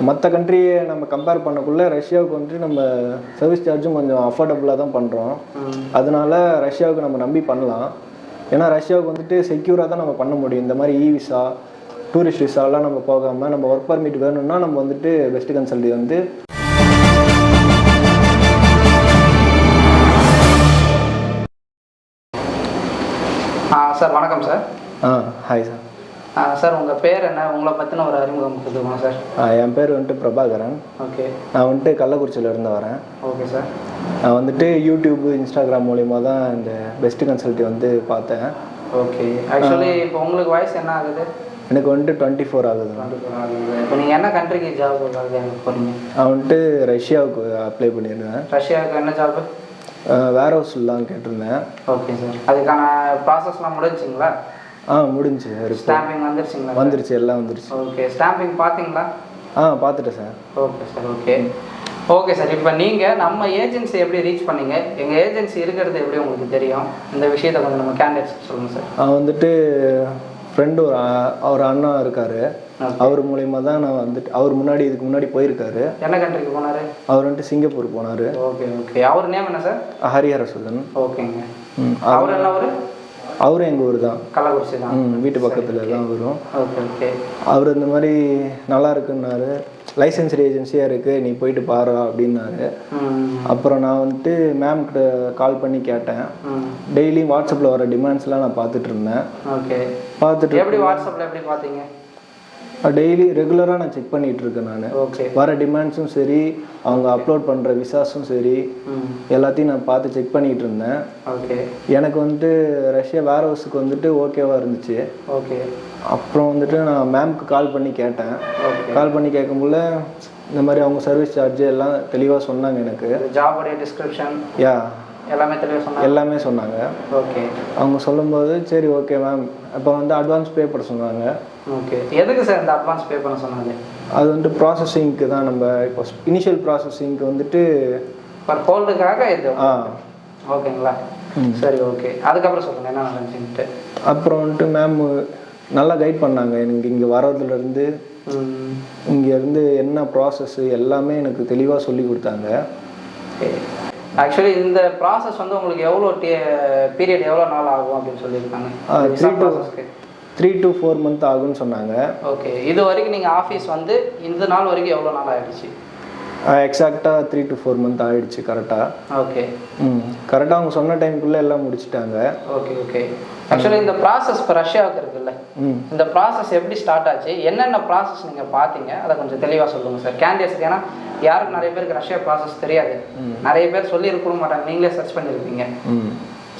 மற்ற கண்ட்ரியை நம்ம கம்பேர் பண்ணக்குள்ள ரஷ்யாவுக்கு வந்துட்டு நம்ம சர்வீஸ் சார்ஜும் கொஞ்சம் அஃபோர்டபுளாக தான் பண்ணுறோம். அதனால ரஷ்யாவுக்கு நம்ம நம்பி பண்ணலாம். ஏன்னா ரஷ்யாவுக்கு வந்துட்டு செக்யூராக தான் நம்ம பண்ண முடியும். இந்த மாதிரி விசா, டூரிஸ்ட் விசாலாம் நம்ம போகாமல் நம்ம ஒர்க் பர்மிட் வேணும்னா நம்ம வந்துட்டு பெஸ்ட் கன்சல்டி வந்து சார் வணக்கம் சார். Hi sir. சார் உங்கள் பேர் என்ன, உங்களை பற்றின ஒரு அறிமுகம் கொடுத்துருக்கோம் சார். என் பேர் வந்துட்டு பிரபாகரன். ஓகே. நான் வந்துட்டு கள்ளக்குறிச்சியிலேருந்து வரேன். Okay sir. நான் வந்துட்டு யூடியூப், இன்ஸ்டாகிராம் மூலிமா தான் இந்த பெஸ்ட் கன்சல்ட்டி வந்து பார்த்தேன். ஓகே. ஆக்சுவலி இப்போ உங்களுக்கு வயசு என்ன ஆகுது? எனக்கு வந்துட்டு 24 ஆகுது. 24 ஆகுது. இப்போ நீங்கள் என்ன கண்ட்ரிக்கு ஜாப் போகிறீங்க? நான் வந்துட்டு ரஷ்யாவுக்கு அப்ளை பண்ணியிருந்தேன். ரஷ்யாவுக்கு என்ன ஜாப்பு? வேர் ஹவுஸ்லாம் கேட்டிருந்தேன். Okay sir. அதுக்கான ப்ராசஸ்லாம் முடிஞ்சிங்களா? முடிஞ்சு. ஸ்டாம்பிங் வந்துருச்சுங்களா? வந்துருச்சு, எல்லாம் வந்துருச்சு. ஓகே. ஸ்டாம்பிங் பார்த்தீங்களா? பார்த்துட்டேன் sir. Okay sir. Okay. Okay sir. இப்போ நீங்கள் நம்ம ஏஜென்சி எப்படி ரீச் பண்ணீங்க? எங்கள் ஏஜென்சி இருக்கிறது எப்படி உங்களுக்கு தெரியும்? இந்த விஷயத்தை கொஞ்சம் நம்ம கேண்டிடேட்ஸ் சொல்லுங்கள் சார். வந்துட்டு ஃப்ரெண்டு ஒரு அண்ணா இருக்கார். அவர் மூலயமா தான் நான் வந்துட்டு, அவர் இதுக்கு முன்னாடி போயிருக்காரு. என்ன கண்ட்ரிக்கு போனார்? அவர் வந்துட்டு சிங்கப்பூர் போனார். Okay okay. அவர் நேம் என்ன சார்? ஹரிஹரசுதன். ஓகேங்க. அவர் என்ன ஊர்? அவரும் எங்கள் ஊர் தான், கள்ளக்குறிச்சி தான். வீட்டு பக்கத்தில் தான் வரும். Okay okay. அவர் இந்த மாதிரி நல்லா இருக்குன்னாரு, லைசன்ஸ்டு ஏஜென்சியாக இருக்குது, நீ போயிட்டு பாரு அப்படின்னாரு. அப்புறம் நான் வந்துட்டு மேம் கிட்ட கால் பண்ணி கேட்டேன். டெய்லியும் வாட்ஸ்அப்பில் வர டிமாண்ட்ஸ்லாம் நான் பார்த்துட்டு இருந்தேன். ஓகே. பார்த்துட்டு எப்படி வாட்ஸ்அப்பில் எப்படி பார்த்தீங்க? டெய்லி ரெகுலராக நான் செக் பண்ணிகிட்டு இருக்கேன். நான் வர டிமாண்ட்ஸும் சரி, அவங்க அப்லோட் பண்ணுற விசாஸும் சரி, எல்லாத்தையும் நான் பார்த்து செக் பண்ணிகிட்டு இருந்தேன். ஓகே. எனக்கு வந்துட்டு ரஷ்யா வேர் ஹவுஸுக்கு வந்துட்டு ஓகேவாக இருந்துச்சு. ஓகே. அப்புறம் வந்துட்டு நான் மேம்க்கு கால் பண்ணி கேட்டேன். கால் பண்ணி கேட்கும்போது இந்த மாதிரி அவங்க சர்வீஸ் சார்ஜ் எல்லாம் தெளிவாக சொன்னாங்க. எனக்கு ஜாபோடைய டிஸ்கிரிப்ஷன் எல்லாமே சொன்னாங்க. ஓகே. அவங்க சொல்லும்போது சரி ஓகே மேம், அப்போ வந்து அட்வான்ஸ் பே பண்ண சொன்னாங்க. ஓகே. எதுக்கு சார் இந்த அட்வான்ஸ் பே பண்ண சொன்னாங்க? அது வந்துட்டு ப்ராசஸிங்க்கு தான். நம்ம இப்போ இனிஷியல் ப்ராசஸிங்க்கு வந்துட்டு பர் ஹோல்டுக்காக இது. ஓகேங்களா? சரி ஓகே. அதுக்கப்புறம் சொல்லுங்கள் என்ன நடந்துச்சுன்ட்டு. அப்புறம் வந்துட்டு மேம் நல்லா கைட் பண்ணாங்க. எனக்கு இங்கே வர்றதுலேருந்து இங்கேருந்து என்ன ப்ராசஸ்ஸு எல்லாமே எனக்கு தெளிவாக சொல்லி கொடுத்தாங்க. ஆக்சுவலி இந்த ப்ராசஸ் வந்து உங்களுக்கு எவ்வளோ பீரியட் எவ்வளோ நாள் ஆகும் அப்படின்னு சொல்லியிருக்காங்க? 3 to 4 months ஆகும்னு சொன்னாங்க. ஓகே. இது வரைக்கும் நீங்கள் ஆஃபீஸ் வந்து இந்த நாள் வரைக்கும் எவ்வளோ நாள் ஆகிடுச்சு? எக்ஸாக்டாக 3 to 4 months ஆகிடுச்சு கரெக்டாக. ஓகே. கரெக்டாக அவங்க சொன்ன டைமுக்குள்ளே எல்லாம் முடிச்சுட்டாங்க. Okay okay. ஆக்சுவலி இந்த ப்ராசஸ் இப்போ ரஷ்யாவுக்கு இருக்குல்ல, இந்த ப்ராசஸ் எப்படி ஸ்டார்ட் ஆச்சு, என்னென்ன ப்ராசஸ் நீங்கள் பார்த்தீங்க, அதை கொஞ்சம் தெளிவாக சொல்லுங்கள் சார் கேண்டிடேட்ஸ்க்கு. ஏன்னா யாருக்கு நிறைய பேருக்கு ரஷ்யா ப்ராசஸ் தெரியாது, நிறைய பேர் சொல்லியிருக்க மாட்டாங்க, நீங்களே சர்ச் பண்ணியிருப்பீங்க.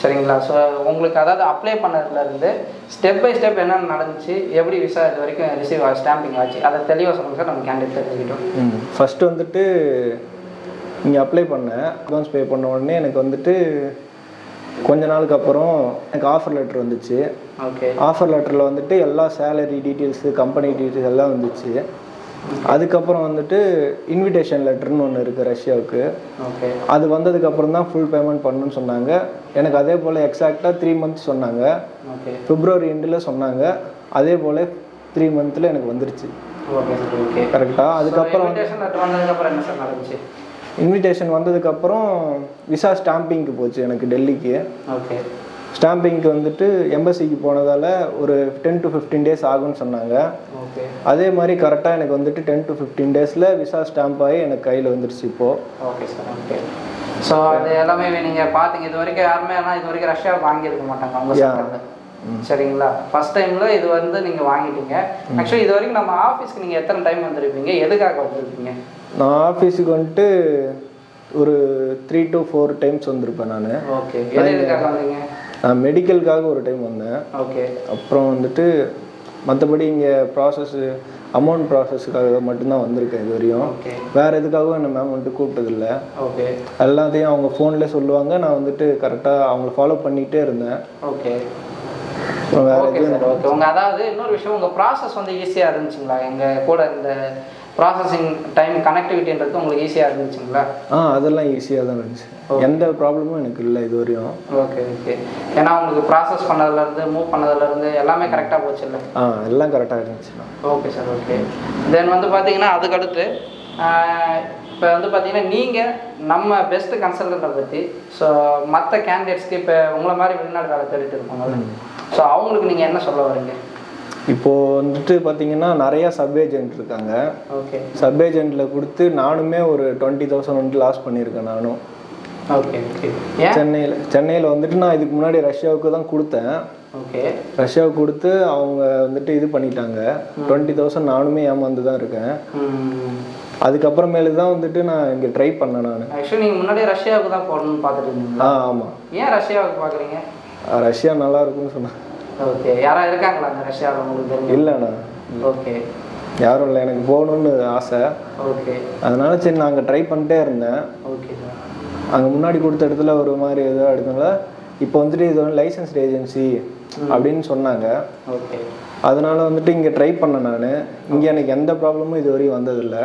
சரிங்களா? ஸோ உங்களுக்கு அதாவது அப்ளை பண்ணதுலேருந்து ஸ்டெப் பை ஸ்டெப் என்னென்ன நடந்துச்சு, எப்படி விசா இது வரைக்கும் ரிசீவ் ஸ்டாம்பிங் ஆச்சு, அதை தெளிவாக சொல்லுங்கள் சார், நம்ம கேண்டிடேட் தெரிஞ்சுக்கிட்டோம். ஃபஸ்ட்டு வந்துட்டு இங்கே அப்ளை பண்ணேன். அட்வான்ஸ் பே பண்ண உடனே எனக்கு வந்துட்டு கொஞ்ச நாளுக்கு அப்புறம் எனக்கு ஆஃபர் லெட்டர் வந்துச்சு. ஓகே. ஆஃபர் லெட்டரில் வந்துட்டு எல்லா சேலரி டீட்டெயில்ஸு, கம்பெனி டீட்டெயில்ஸ் எல்லாம் வந்துச்சு. அதுக்கப்புறம் வந்துட்டு இன்விடேஷன் லெட்டர்னு ஒன்று இருக்குது ரஷ்யாவுக்கு. ஓகே. அது வந்ததுக்கப்புறம் தான் ஃபுல் பேமெண்ட் பண்ணணும்னு சொன்னாங்க. எனக்கு அதே போல் எக்ஸாக்டாக 3 months சொன்னாங்க. ஓகே. பிப்ரவரி எண்டில் சொன்னாங்க. அதே போல் 3 monthsல எனக்கு வந்துருச்சு. Okay sir. ஓகே. கரெக்டாக. அதுக்கப்புறம் என்ன சார் நடந்துச்சு? இன்விடேஷன் வந்ததுக்கப்புறம் விசா ஸ்டாம்பிங்க்கு போச்சு எனக்கு டெல்லிக்கு. ஓகே. ஸ்டாம்பிங்க்கு வந்துட்டு எம்பசிக்கு போனதால் ஒரு 10 to 15 days ஆகும்னு சொன்னாங்க. ஓகே. அதே மாதிரி கரெக்டாக எனக்கு வந்துட்டு 10 to 15 daysல விசா ஸ்டாம்ப் ஆகி எனக்கு கையில் வந்துருச்சு இப்போது. Okay sir. ஓகே. ஸோ அது எல்லாமே நீங்கள் பார்த்தீங்க. இது வரைக்கும் யாருமே ஆனால் இது வரைக்கும் ரஷ்யா வாங்கியிருக்க மாட்டாங்க அவங்க சாப்பிட்றது. சரிங்களா? ஃபர்ஸ்ட் டைமில் இது வந்து நீங்கள் வாங்கிட்டீங்க. ஆக்சுவலி இது வரைக்கும் நம்ம ஆஃபீஸ்க்கு நீங்கள் எத்தனை டைம் வந்திருப்பீங்க, எதுக்காக வந்திருப்பீங்க? நான் ஆஃபீஸுக்கு வந்துட்டு ஒரு 3 to 4 times வந்திருப்பேன் நான். ஓகே. எதுக்காக வந்தீங்க? நான் மெடிக்கலுக்காக ஒரு டைம் வந்தேன். ஓகே. அப்புறம் வந்துட்டு மற்றபடி இங்கே அமௌண்ட் ப்ராசஸுக்காக மட்டும்தான் வந்திருக்கேன் இது வரையும். வேறு எதுக்காகவும் என்ன மேம் வந்துட்டு கூப்பிட்டதில்லை. ஓகே. எல்லாத்தையும் அவங்க ஃபோன்லேயே சொல்லுவாங்க. நான் வந்துட்டு கரெக்டாக அவங்கள ஃபாலோ பண்ணிகிட்டே இருந்தேன். ஓகே. வேறு ஓகே சார். ஓகே. உங்கள் அதாவது இன்னொரு விஷயம், உங்கள் ப்ராசஸ் வந்து ஈஸியாக இருந்துச்சுங்களா? எங்கள் கூட இந்த ப்ராசஸிங் டைம் கனெக்டிவிட்டின்றது உங்களுக்கு ஈஸியாக இருந்துச்சுங்களா? அதெல்லாம் ஈஸியாக தான் இருந்துச்சு. எந்த ப்ராப்ளமும் எனக்கு இல்லை இது வரையும். Okay okay. ஏன்னா உங்களுக்கு ப்ராசஸ் பண்ணதுலேருந்து மூவ் பண்ணதுலேருந்து எல்லாமே கரெக்டாக போச்சு இல்லை? எல்லாம் கரெக்டாக இருந்துச்சுண்ணா. Okay sir. ஓகே. தென் வந்து பார்த்தீங்கன்னா அதுக்கடுத்து இப்போ வந்து பார்த்தீங்கன்னா நீங்கள் நம்ம பெஸ்ட்டு கன்சல்டண்ட்டை பற்றி ஸோ மற்ற கேண்டிடேட்ஸ்க்கு இப்போ உங்களை மாதிரி வெளிநாடு வேலை தேடிட்டு இருப்பாங்கல்ல, ஸோ அவங்களுக்கு நீங்கள் என்ன சொல்ல வரீங்க? இப்போது வந்துட்டு பார்த்தீங்கன்னா நிறையா சப் ஏஜென்ட் இருக்காங்க. ஓகே. சப் ஏஜென்ட்டில் கொடுத்து நானுமே ஒரு 20,000 வந்துட்டு லாஸ் பண்ணியிருக்கேன் நானும். Okay okay. சென்னையில் வந்துட்டு நான் இதுக்கு முன்னாடி ரஷ்யாவுக்கு தான் கொடுத்தேன். ஓகே. ரஷ்யாவுக்கு கொடுத்து அவங்க வந்துட்டு இது பண்ணிட்டாங்க. 20,000 நானுமே ஏமாந்து தான் இருக்கேன். அதுக்கப்புறமேலு தான் வந்துட்டு நான் இங்கே ட்ரை பண்ணேன். நான் ஆக்சுவலி நீங்கள் முன்னாடியே ரஷ்யாவுக்கு தான் போகணும்னு பார்த்துட்டு இருந்தீங்களா? ஆமாம். ஏன் ரஷ்யாவுக்கு பார்க்குறீங்க? ரஷ்யா நல்லா இருக்குன்னு சொன்னேன். ஓகே. யாராவது இருக்காங்களா அந்த ரஷ்யாவில் உங்களுக்கு தெரியும்? இல்லைண்ணா. ஓகே. யாரும் இல்லை, எனக்கு போகணுன்னு ஆசை. ஓகே. அதனால சரி நான் அங்கே ட்ரை பண்ணிட்டே இருந்தேன். Okay sir. அங்கே முன்னாடி கொடுத்த இடத்துல ஒரு மாதிரி எதுவும் எடுத்தனால இப்போ வந்துட்டு இது வந்து லைசன்ஸ்டு ஏஜென்சி அப்படின்னு சொன்னாங்க. ஓகே. அதனால வந்துட்டு இங்கே ட்ரை பண்ணேன் நான். இங்கே எனக்கு எந்த ப்ராப்ளமும் இது வரையும் வந்ததில்லை.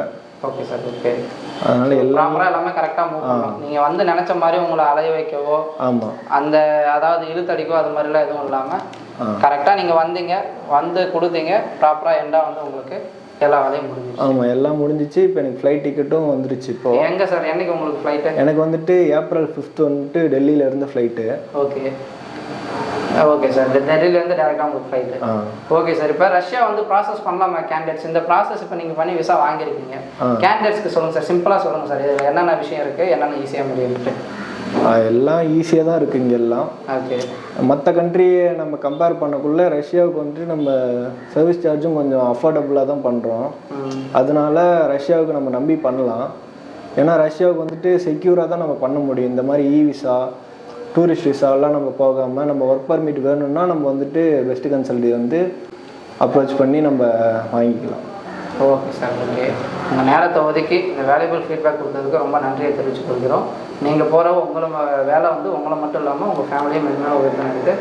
Okay sir. ஓகே. அதனால எல்லாமே கரெக்டாக மூவ் பண்ணலாம். நீங்கள் வந்து நினச்ச மாதிரி உங்களை அலைய வைக்கவோ அந்த அதாவது இழுத்தடிக்கோ அது மாதிரிலாம் எதுவும் இல்லாமல் கரெக்டாக நீங்கள் வந்தீங்க, வந்து கொடுத்தீங்க, ப்ராப்பராக எண்டாக வந்து உங்களுக்கு எல்லா வேலையும் முடிஞ்சிச்சு. எல்லாம் முடிஞ்சிச்சு. இப்போ எனக்கு ஃப்ளைட் டிக்கெட்டும் வந்துருச்சு. இப்போ எங்கே சார் என்னைக்கு உங்களுக்கு ஃப்ளைட்டு? எனக்கு வந்துட்டு April 5 வந்துட்டு டெல்லியிலேருந்து ஃப்ளைட்டு. Okay okay sir. டெல்லியிலேருந்து டேரெக்டாக உங்களுக்கு ஃப்ளைட்டு. Okay sir. இப்போ ரஷ்யா வந்து ப்ராசஸ் பண்ணலாமா கேண்டிடேட்ஸ்? இந்த ப்ராசஸ் இப்போ நீங்கள் பண்ணி விசா வாங்கியிருக்கீங்க, கேண்டிடேட்ஸ்க்கு சொல்லுங்கள் சார், சிம்பிளாக சொல்லுங்கள் சார், இதில் என்னென்ன விஷயம் இருக்குது, என்னென்ன ஈஸியாக முடியும்ட்டு. எல்லாம் ஈஸியாக தான் இருக்குது இங்கே எல்லாம். ஓகே. மற்ற கண்ட்ரியை நம்ம கம்பேர் பண்ணக்குள்ளே ரஷ்யாவுக்கு வந்துட்டு நம்ம சர்வீஸ் சார்ஜும் கொஞ்சம் அஃபோர்டபுளாக தான் பண்ணுறோம். அதனால ரஷ்யாவுக்கு நம்ம நம்பி பண்ணலாம். ஏன்னா ரஷ்யாவுக்கு வந்துட்டு செக்யூராக தான் நம்ம பண்ண முடியும். இந்த மாதிரி விசா, டூரிஸ்ட் விசாவெல்லாம் நம்ம போகாமல் நம்ம ஒர்க் பர்மிட் வேணும்னா நம்ம வந்துட்டு பெஸ்ட்டு கன்சல்டி வந்து அப்ரோச் பண்ணி நம்ம வாங்கிக்கலாம். Okay sir. ஓகே. உங்கள் நேரத்தை ஒதுக்கி இந்த வேல்யூபிள் ஃபீட்பேக் கொடுத்ததுக்கு ரொம்ப நன்றியை தெரிவித்து கொள்கிறோம். நீங்கள் போகிற வேலை வந்து உங்களை மட்டும் இல்லாமல் உங்கள் ஃபேமிலியும் மெயினாக உயர்த்தினதுக்கு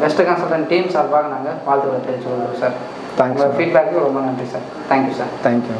பெஸ்ட்டு கன்சல்டன்ட் டீம் சார்பாக நாங்கள் வாழ்த்துக்களை தெரிவித்து கொள்கிறோம் சார். தேங்க்ஸ். ஃபீட்பேக்கு ரொம்ப நன்றி சார். Thank you sir. தேங்க்யூ.